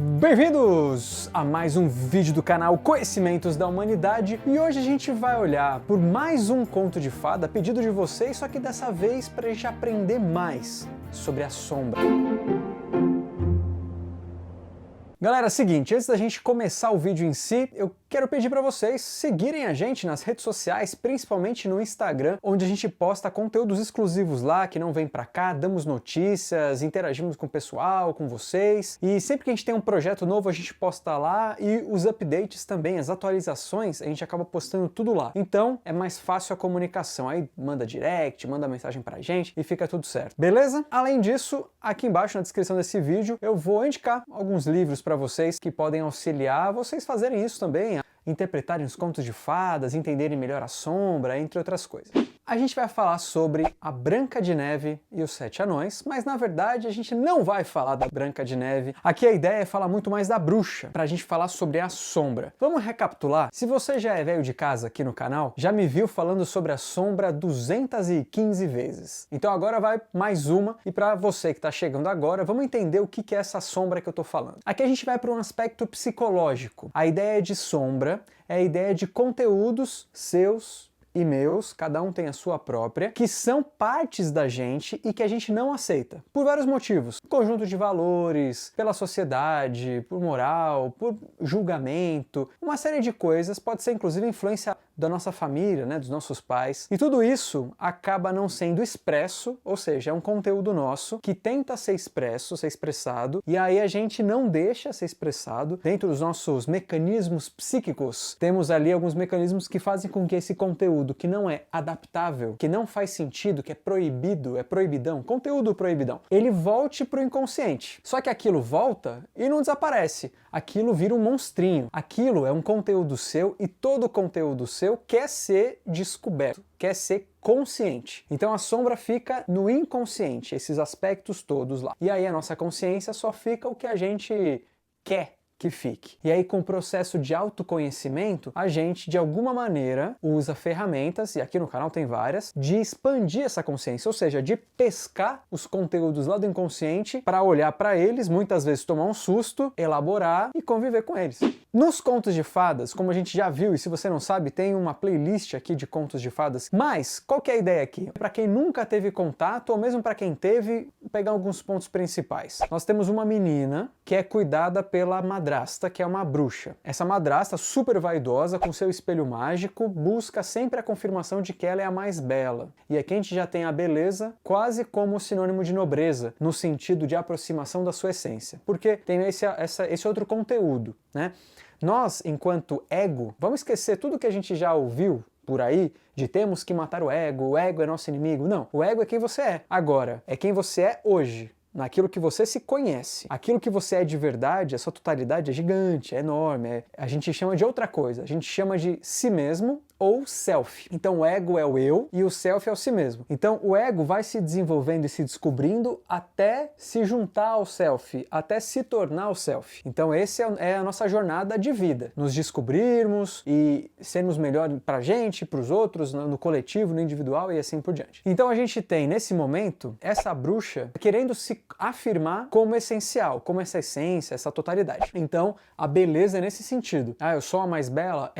Bem-vindos a mais um vídeo do canal Conhecimentos da Humanidade, e hoje a gente vai olhar por mais um conto de fada a pedido de vocês, só que dessa vez para a gente aprender mais sobre a sombra. Galera, é o seguinte, antes da gente começar o vídeo em si, eu quero pedir para vocês seguirem a gente nas redes sociais, principalmente no Instagram, onde a gente posta conteúdos exclusivos lá, que não vem pra cá, damos notícias, interagimos com o pessoal, com vocês, e sempre que a gente tem um projeto novo a gente posta lá, e os updates também, as atualizações, a gente acaba postando tudo lá. Então é mais fácil a comunicação, aí manda direct, manda mensagem pra gente e fica tudo certo, beleza? Além disso, aqui embaixo na descrição desse vídeo eu vou indicar alguns livros para vocês que podem auxiliar vocês fazerem isso também, interpretarem os contos de fadas, entenderem melhor a sombra, entre outras coisas. A gente vai falar sobre a Branca de Neve e os Sete Anões, mas na verdade a gente não vai falar da Branca de Neve. Aqui a ideia é falar muito mais da bruxa, pra gente falar sobre a sombra. Vamos recapitular? Se você já é velho de casa aqui no canal, já me viu falando sobre a sombra 215 vezes. Então agora vai mais uma, e pra você que tá chegando agora, vamos entender o que é essa sombra que eu tô falando. Aqui a gente vai para um aspecto psicológico. A ideia de sombra é a ideia de conteúdos seus e meus, cada um tem a sua própria, que são partes da gente e que a gente não aceita, por vários motivos. Conjunto de valores, pela sociedade, por moral, por julgamento, uma série de coisas, pode ser inclusive influência da nossa família, né, dos nossos pais, e tudo isso acaba não sendo expresso, ou seja, é um conteúdo nosso que tenta ser expresso, ser expressado, e aí a gente não deixa ser expressado. Dentro dos nossos mecanismos psíquicos, temos ali alguns mecanismos que fazem com que esse conteúdo que não é adaptável, que não faz sentido, que é proibido, é proibidão, conteúdo proibidão, ele volte para o inconsciente. Só que aquilo volta e não desaparece, aquilo vira um monstrinho, aquilo é um conteúdo seu e todo conteúdo seu quer ser descoberto, quer ser consciente. Então a sombra fica no inconsciente, esses aspectos todos lá. E aí a nossa consciência só fica o que a gente quer que fique. E aí, com o processo de autoconhecimento, a gente, de alguma maneira, usa ferramentas, e aqui no canal tem várias, de expandir essa consciência, ou seja, de pescar os conteúdos lá do inconsciente para olhar para eles, muitas vezes tomar um susto, elaborar e conviver com eles. Nos contos de fadas, como a gente já viu, e se você não sabe, tem uma playlist aqui de contos de fadas, mas qual que é a ideia aqui? Para quem nunca teve contato, ou mesmo para quem teve, pegar alguns pontos principais. Nós temos uma menina que é cuidada pela madrasta, que é uma bruxa. Essa madrasta, super vaidosa, com seu espelho mágico, busca sempre a confirmação de que ela é a mais bela. E aqui a gente já tem a beleza quase como sinônimo de nobreza, no sentido de aproximação da sua essência. Porque tem esse outro conteúdo, né? Nós, enquanto ego, vamos esquecer tudo que a gente já ouviu por aí, de temos que matar o ego é nosso inimigo. Não, o ego é quem você é. Agora, é quem você é hoje, naquilo que você se conhece. Aquilo que você é de verdade, a sua totalidade é gigante, é enorme, a gente chama de outra coisa, a gente chama de si mesmo ou self. Então o ego é o eu e o self é o si mesmo. Então o ego vai se desenvolvendo e se descobrindo até se juntar ao self, até se tornar o self. Então esse é a nossa jornada de vida, nos descobrirmos e sermos melhor pra gente, pros outros, no coletivo, no individual e assim por diante. Então a gente tem nesse momento essa bruxa querendo se afirmar como essencial, como essa essência, essa totalidade. Então a beleza é nesse sentido. Ah, eu sou a mais bela?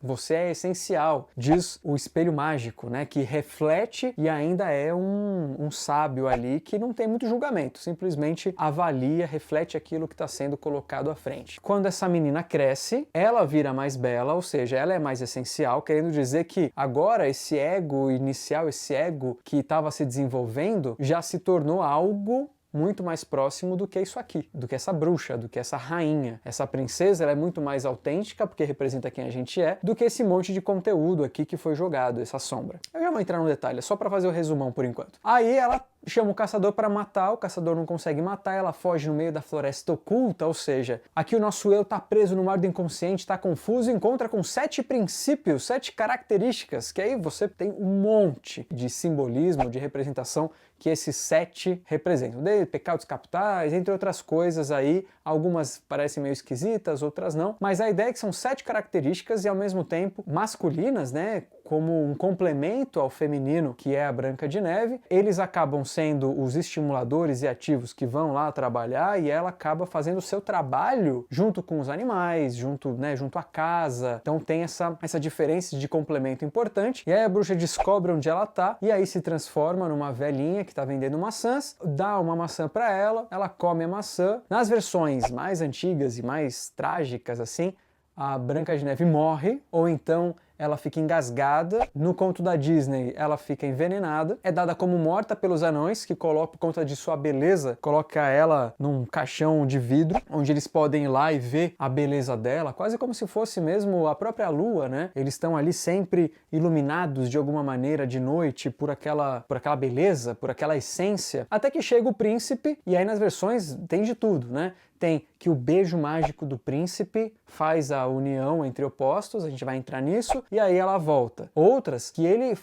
Você é essencial, diz o espelho mágico, né, que reflete e ainda é um sábio ali que não tem muito julgamento, simplesmente avalia, reflete aquilo que está sendo colocado à frente. Quando essa menina cresce, ela vira mais bela, ou seja, ela é mais essencial, querendo dizer que agora esse ego inicial, esse ego que estava se desenvolvendo, já se tornou algo muito mais próximo do que isso aqui, do que essa bruxa, do que essa rainha. Essa princesa, ela é muito mais autêntica, porque representa quem a gente é, do que esse monte de conteúdo aqui que foi jogado, essa sombra. Eu já vou entrar no detalhe, é só para fazer o resumão por enquanto. Aí ela chama o caçador para matar, o caçador não consegue matar, ela foge no meio da floresta oculta, ou seja, aqui o nosso eu tá preso no mar do inconsciente, tá confuso, encontra com 7 princípios, 7 características, que aí você tem um monte de simbolismo, de representação que esses 7 representam, desde pecados capitais, entre outras coisas aí, algumas parecem meio esquisitas, outras não, mas a ideia é que são 7 características e ao mesmo tempo masculinas, né, como um complemento ao feminino, que é a Branca de Neve. Eles acabam sendo os estimuladores e ativos que vão lá trabalhar, e ela acaba fazendo o seu trabalho junto com os animais, junto à casa. Então tem essa diferença de complemento importante. E aí a bruxa descobre onde ela tá, e aí se transforma numa velhinha que está vendendo maçãs, dá uma maçã para ela, ela come a maçã. Nas versões mais antigas e mais trágicas, assim, a Branca de Neve morre, ou então ela fica engasgada. No conto da Disney, ela fica envenenada. É dada como morta pelos anões, que colocam, por conta de sua beleza, coloca ela num caixão de vidro, onde eles podem ir lá e ver a beleza dela, quase como se fosse mesmo a própria lua, né? Eles estão ali sempre iluminados de alguma maneira de noite por aquela beleza, por aquela essência. Até que chega o príncipe, e aí nas versões tem de tudo, né? Tem que o beijo mágico do príncipe faz a união entre opostos, a gente vai entrar nisso, e aí ela volta. Outras que ele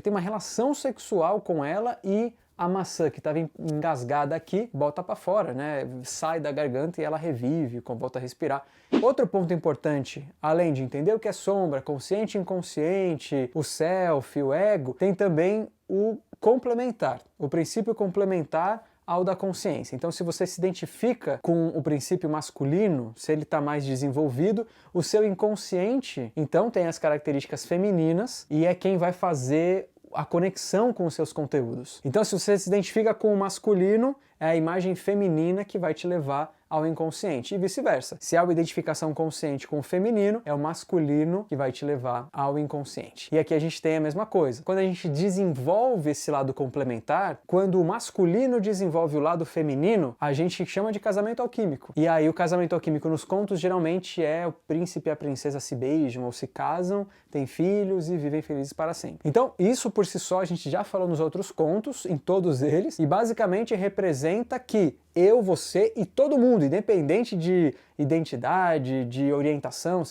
tem uma relação sexual com ela e a maçã que estava engasgada aqui bota para fora, né? Sai da garganta e ela revive, volta a respirar. Outro ponto importante, além de entender o que é sombra, consciente e inconsciente, o self, o ego, tem também o complementar, o princípio complementar ao da consciência. Então, se você se identifica com o princípio masculino, se ele está mais desenvolvido, o seu inconsciente, então, tem as características femininas e é quem vai fazer a conexão com os seus conteúdos. Então, se você se identifica com o masculino, é a imagem feminina que vai te levar ao inconsciente, e vice-versa. Se há uma identificação consciente com o feminino, é o masculino que vai te levar ao inconsciente. E aqui a gente tem a mesma coisa. Quando a gente desenvolve esse lado complementar, quando o masculino desenvolve o lado feminino, a gente chama de casamento alquímico. E aí o casamento alquímico nos contos geralmente é o príncipe e a princesa se beijam ou se casam, têm filhos e vivem felizes para sempre. Então, isso por si só a gente já falou nos outros contos, em todos eles, e basicamente representa que eu, você e todo mundo, independente de identidade, de orientação,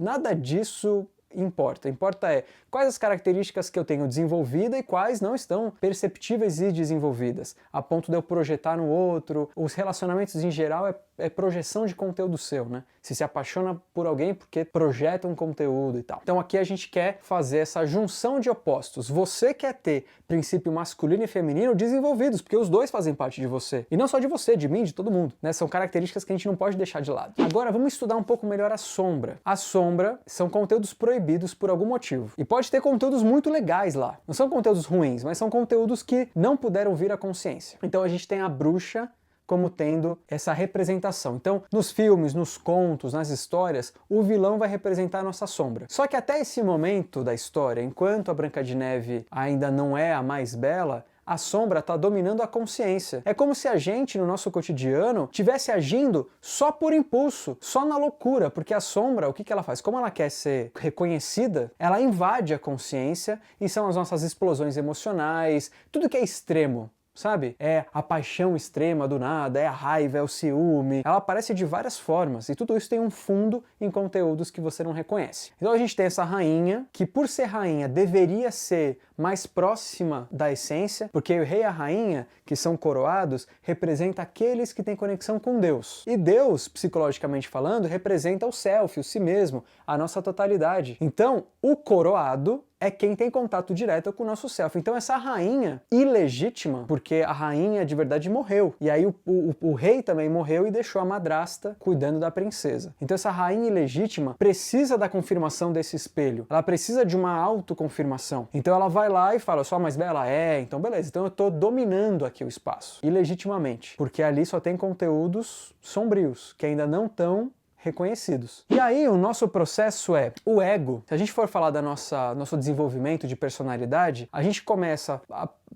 nada disso importa. Importa é quais as características que eu tenho desenvolvida e quais não estão perceptíveis e desenvolvidas, a ponto de eu projetar no outro. Os relacionamentos em geral é projeção de conteúdo seu, né? Se apaixona por alguém porque projeta um conteúdo e tal. Então aqui a gente quer fazer essa junção de opostos. Você quer ter princípio masculino e feminino desenvolvidos, porque os dois fazem parte de você. E não só de você, de mim, de todo mundo, né? São características que a gente não pode deixar de lado. Agora vamos estudar um pouco melhor a sombra. A sombra são conteúdos proibidos por algum motivo. E pode ter conteúdos muito legais lá. Não são conteúdos ruins, mas são conteúdos que não puderam vir à consciência. Então a gente tem a bruxa como tendo essa representação. Então, nos filmes, nos contos, nas histórias, o vilão vai representar a nossa sombra. Só que até esse momento da história, enquanto a Branca de Neve ainda não é a mais bela, a sombra está dominando a consciência. É como se a gente, no nosso cotidiano, estivesse agindo só por impulso, só na loucura, porque a sombra, o que ela faz? Como ela quer ser reconhecida, ela invade a consciência e são as nossas explosões emocionais, tudo que é extremo. Sabe? É a paixão extrema do nada, é a raiva, é o ciúme. Ela aparece de várias formas e tudo isso tem um fundo em conteúdos que você não reconhece. Então a gente tem essa rainha, que por ser rainha deveria ser mais próxima da essência, porque o rei e a rainha, que são coroados, representa aqueles que têm conexão com Deus. E Deus, psicologicamente falando, representa o self, o si mesmo, a nossa totalidade. Então, o coroado é quem tem contato direto com o nosso self. Então essa rainha ilegítima, porque a rainha de verdade morreu, e aí o rei também morreu e deixou a madrasta cuidando da princesa. Então essa rainha ilegítima precisa da confirmação desse espelho, ela precisa de uma autoconfirmação. Então ela vai lá e fala, eu sou a mais bela? É, então beleza, então eu tô dominando aqui o espaço, ilegitimamente, porque ali só tem conteúdos sombrios, que ainda não estão reconhecidos. E aí o nosso processo é o ego. Se a gente for falar da nosso desenvolvimento de personalidade, a gente começa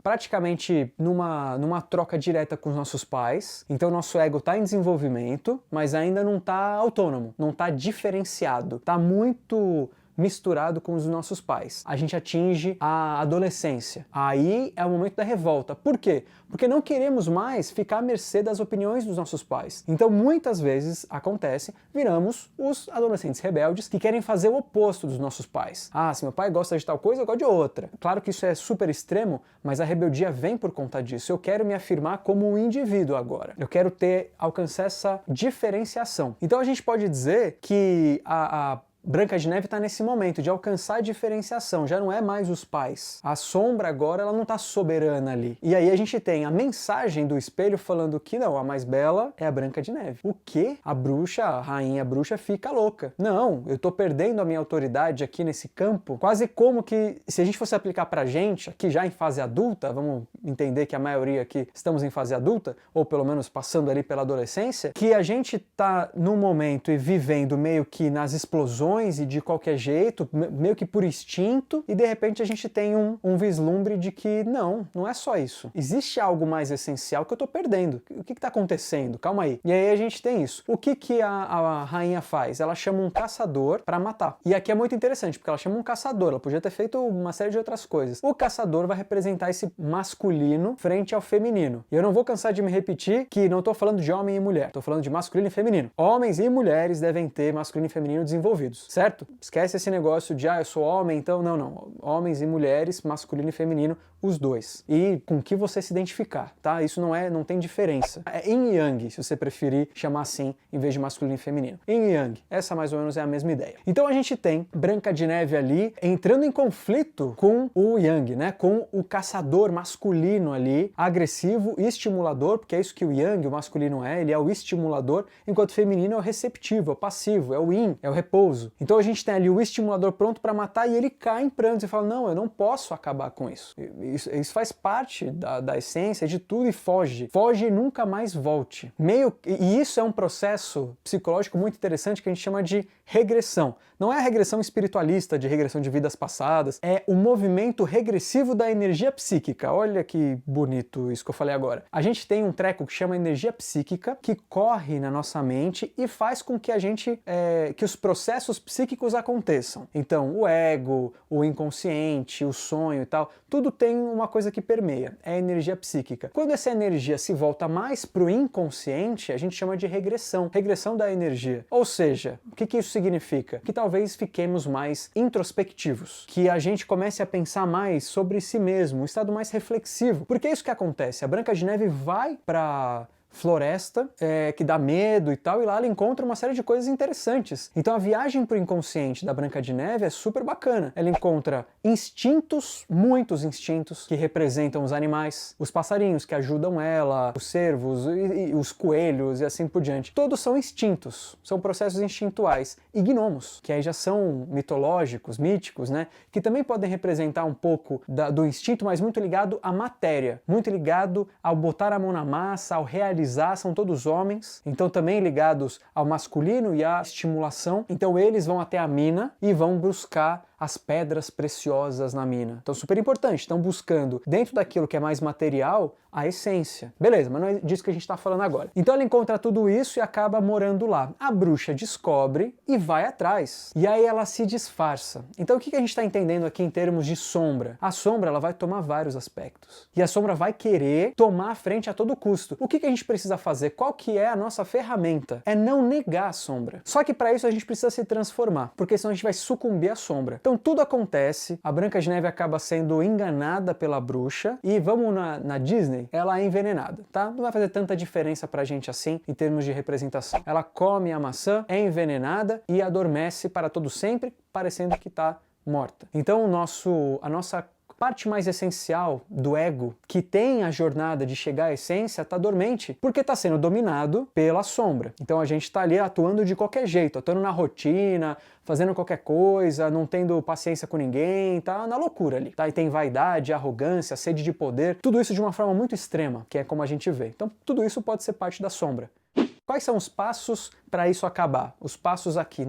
praticamente numa troca direta com os nossos pais. Então o nosso ego está em desenvolvimento, mas ainda não está autônomo, não está diferenciado, está muito misturado com os nossos pais. A gente atinge a adolescência. Aí é o momento da revolta. Por quê? Porque não queremos mais ficar à mercê das opiniões dos nossos pais. Então muitas vezes acontece, viramos os adolescentes rebeldes que querem fazer o oposto dos nossos pais. Ah, se meu pai gosta de tal coisa, eu gosto de outra. Claro que isso é super extremo, mas a rebeldia vem por conta disso. Eu quero me afirmar como um indivíduo agora. Eu quero alcançar essa diferenciação. Então a gente pode dizer que a Branca de Neve está nesse momento de alcançar a diferenciação, já não é mais os pais. A sombra agora ela não está soberana ali. E aí a gente tem a mensagem do espelho falando que não, a mais bela é a Branca de Neve. O quê? A bruxa, a rainha bruxa fica louca. Não, eu tô perdendo a minha autoridade aqui nesse campo, quase como que se a gente fosse aplicar pra gente, aqui já em fase adulta, vamos entender que a maioria aqui estamos em fase adulta, ou pelo menos passando ali pela adolescência, que a gente tá num momento e vivendo meio que nas explosões e de qualquer jeito, meio que por instinto, e de repente a gente tem um vislumbre de que não é só isso. Existe algo mais essencial que eu tô perdendo. O que tá acontecendo? Calma aí. E aí a gente tem isso. O que a rainha faz? Ela chama um caçador para matar. E aqui é muito interessante, porque ela chama um caçador, ela podia ter feito uma série de outras coisas. O caçador vai representar esse masculino frente ao feminino. E eu não vou cansar de me repetir que não tô falando de homem e mulher, tô falando de masculino e feminino. Homens e mulheres devem ter masculino e feminino desenvolvidos, certo? Esquece esse negócio de, eu sou homem, então não. Homens e mulheres, masculino e feminino, os dois. E com que você se identificar, tá? Isso não tem diferença. É yin e yang, se você preferir chamar assim, em vez de masculino e feminino. Yin e yang, essa mais ou menos é a mesma ideia. Então a gente tem Branca de Neve ali entrando em conflito com o yang, né? Com o caçador masculino ali, agressivo e estimulador, porque é isso que o yang, o masculino ele é o estimulador, enquanto o feminino é o receptivo, é o passivo, é o yin, é o repouso. Então a gente tem ali o estimulador pronto para matar e ele cai em prantos e fala, não, eu não posso acabar com isso. Isso faz parte da essência de tudo e foge. Foge e nunca mais volte. E isso é um processo psicológico muito interessante que a gente chama de regressão. Não é a regressão espiritualista de regressão de vidas passadas, é o movimento regressivo da energia psíquica. Olha que bonito isso que eu falei agora. A gente tem um treco que chama energia psíquica que corre na nossa mente e faz com que que os processos psíquicos aconteçam. Então, o ego, o inconsciente, o sonho e tal, tudo tem uma coisa que permeia, é a energia psíquica. Quando essa energia se volta mais para o inconsciente, a gente chama de regressão da energia. Ou seja, o que isso significa? Que talvez fiquemos mais introspectivos, que a gente comece a pensar mais sobre si mesmo, um estado mais reflexivo. Porque é isso que acontece, a Branca de Neve vai para floresta, que dá medo e tal, e lá ela encontra uma série de coisas interessantes. Então a viagem pro inconsciente da Branca de Neve é super bacana. Ela encontra instintos, muitos instintos, que representam os animais, os passarinhos que ajudam ela, os cervos, e os coelhos e assim por diante. Todos são instintos, são processos instintuais. E gnomos, que aí já são mitológicos, míticos, né? Que também podem representar um pouco do instinto, mas muito ligado à matéria, muito ligado ao botar a mão na massa, ao realizar, são todos homens, então também ligados ao masculino e à estimulação. Então eles vão até a mina e vão buscar as pedras preciosas na mina. Então super importante, estão buscando dentro daquilo que é mais material a essência. Beleza, mas não é disso que a gente está falando agora. Então ela encontra tudo isso e acaba morando lá. A bruxa descobre e vai atrás. E aí ela se disfarça. Então o que a gente está entendendo aqui em termos de sombra? A sombra ela vai tomar vários aspectos. E a sombra vai querer tomar a frente a todo custo. O que a gente precisa fazer? Qual que é a nossa ferramenta? É não negar a sombra. Só que para isso a gente precisa se transformar, porque senão a gente vai sucumbir à sombra. Então tudo acontece, a Branca de Neve acaba sendo enganada pela bruxa e vamos na Disney, ela é envenenada, tá? Não vai fazer tanta diferença pra gente assim em termos de representação. Ela come a maçã, é envenenada e adormece para todo sempre, parecendo que tá morta. Então a nossa parte mais essencial do ego, que tem a jornada de chegar à essência, está dormente, porque está sendo dominado pela sombra. Então a gente está ali atuando de qualquer jeito, atuando na rotina, fazendo qualquer coisa, não tendo paciência com ninguém, tá na loucura ali. Tá? E tem vaidade, arrogância, sede de poder, tudo isso de uma forma muito extrema, que é como a gente vê. Então tudo isso pode ser parte da sombra. Quais são os passos para isso acabar? Os passos aqui,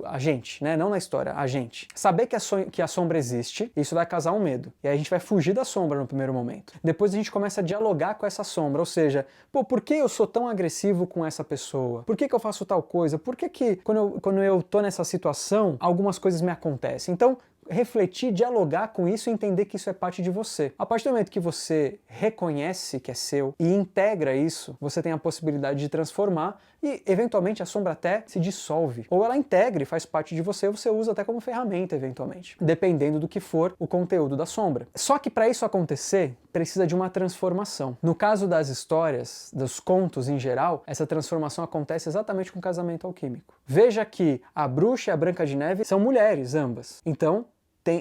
a gente, né? Não na história, a gente. Saber que a sombra existe, isso vai causar um medo. E aí a gente vai fugir da sombra no primeiro momento. Depois a gente começa a dialogar com essa sombra, ou seja, por que eu sou tão agressivo com essa pessoa? Por que eu faço tal coisa? Por que quando eu tô nessa situação, algumas coisas me acontecem? Então, refletir, dialogar com isso e entender que isso é parte de você. A partir do momento que você reconhece que é seu e integra isso, você tem a possibilidade de transformar e eventualmente a sombra até se dissolve, ou ela integra e faz parte de você, você usa até como ferramenta eventualmente, dependendo do que for o conteúdo da sombra. Só que para isso acontecer, precisa de uma transformação. No caso das histórias, dos contos em geral, essa transformação acontece exatamente com o casamento alquímico. Veja que a bruxa e a Branca de Neve são mulheres, ambas. Então,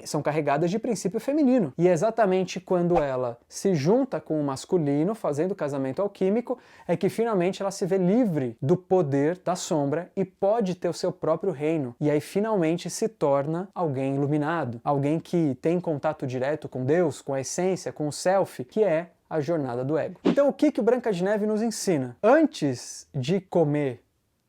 são carregadas de princípio feminino. E é exatamente quando ela se junta com o masculino, fazendo o casamento alquímico, é que finalmente ela se vê livre do poder da sombra e pode ter o seu próprio reino. E aí finalmente se torna alguém iluminado, alguém que tem contato direto com Deus, com a essência, com o self, que é a jornada do ego. Então o que o Branca de Neve nos ensina? Antes de comer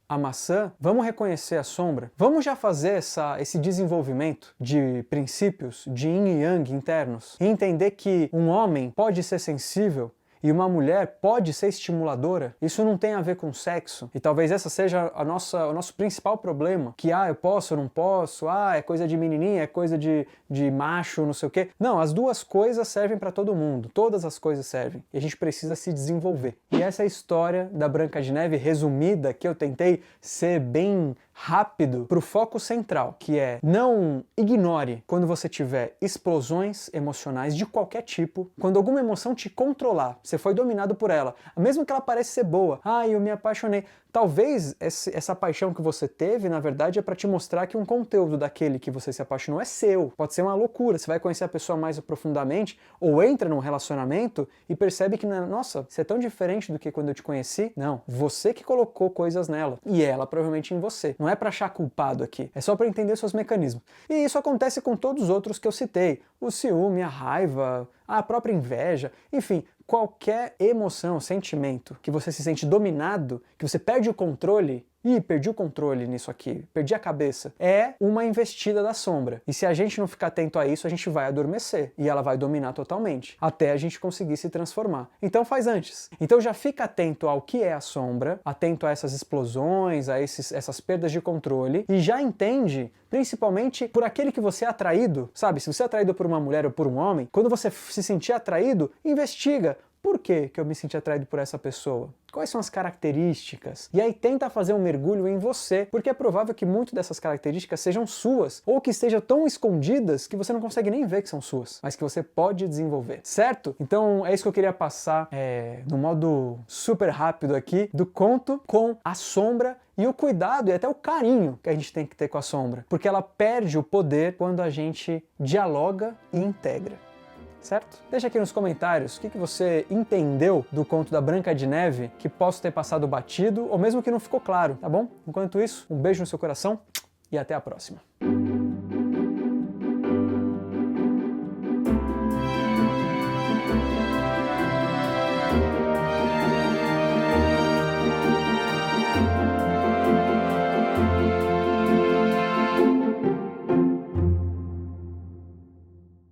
a maçã, vamos reconhecer a sombra, vamos já fazer esse desenvolvimento de princípios de yin e yang internos e entender que um homem pode ser sensível e uma mulher pode ser estimuladora. Isso não tem a ver com sexo. E talvez essa seja o nosso principal problema. Que, eu posso, eu não posso, é coisa de menininha, é coisa de macho, não sei o quê. Não, as duas coisas servem para todo mundo. Todas as coisas servem. E a gente precisa se desenvolver. E essa é a história da Branca de Neve resumida, que eu tentei ser bem rápido para o foco central, que é não ignore quando você tiver explosões emocionais de qualquer tipo, quando alguma emoção te controlar, você foi dominado por ela, mesmo que ela pareça ser boa, eu me apaixonei. Talvez essa paixão que você teve, na verdade, é para te mostrar que um conteúdo daquele que você se apaixonou é seu. Pode ser uma loucura, você vai conhecer a pessoa mais profundamente, ou entra num relacionamento e percebe que, nossa, você é tão diferente do que quando eu te conheci. Não, você que colocou coisas nela, e ela provavelmente em você. Não é para achar culpado aqui, é só para entender seus mecanismos. E isso acontece com todos os outros que eu citei. O ciúme, a raiva, a própria inveja, enfim, qualquer emoção, sentimento que você se sente dominado, que você perde o controle, perdi o controle nisso aqui, perdi a cabeça, é uma investida da sombra. E se a gente não ficar atento a isso, a gente vai adormecer e ela vai dominar totalmente, até a gente conseguir se transformar. Então faz antes. Então já fica atento ao que é a sombra, atento a essas explosões, a essas perdas de controle, e já entende, principalmente por aquele que você é atraído, sabe? Se você é atraído por uma mulher ou por um homem, quando você se sentir atraído, investiga. Por que eu me senti atraído por essa pessoa? Quais são as características? E aí tenta fazer um mergulho em você, porque é provável que muitas dessas características sejam suas, ou que estejam tão escondidas que você não consegue nem ver que são suas, mas que você pode desenvolver, certo? Então é isso que eu queria passar no modo super rápido aqui, do conto com a sombra e o cuidado e até o carinho que a gente tem que ter com a sombra, porque ela perde o poder quando a gente dialoga e integra. Certo? Deixa aqui nos comentários o que você entendeu do conto da Branca de Neve que posso ter passado batido ou mesmo que não ficou claro, tá bom? Enquanto isso, um beijo no seu coração e até a próxima.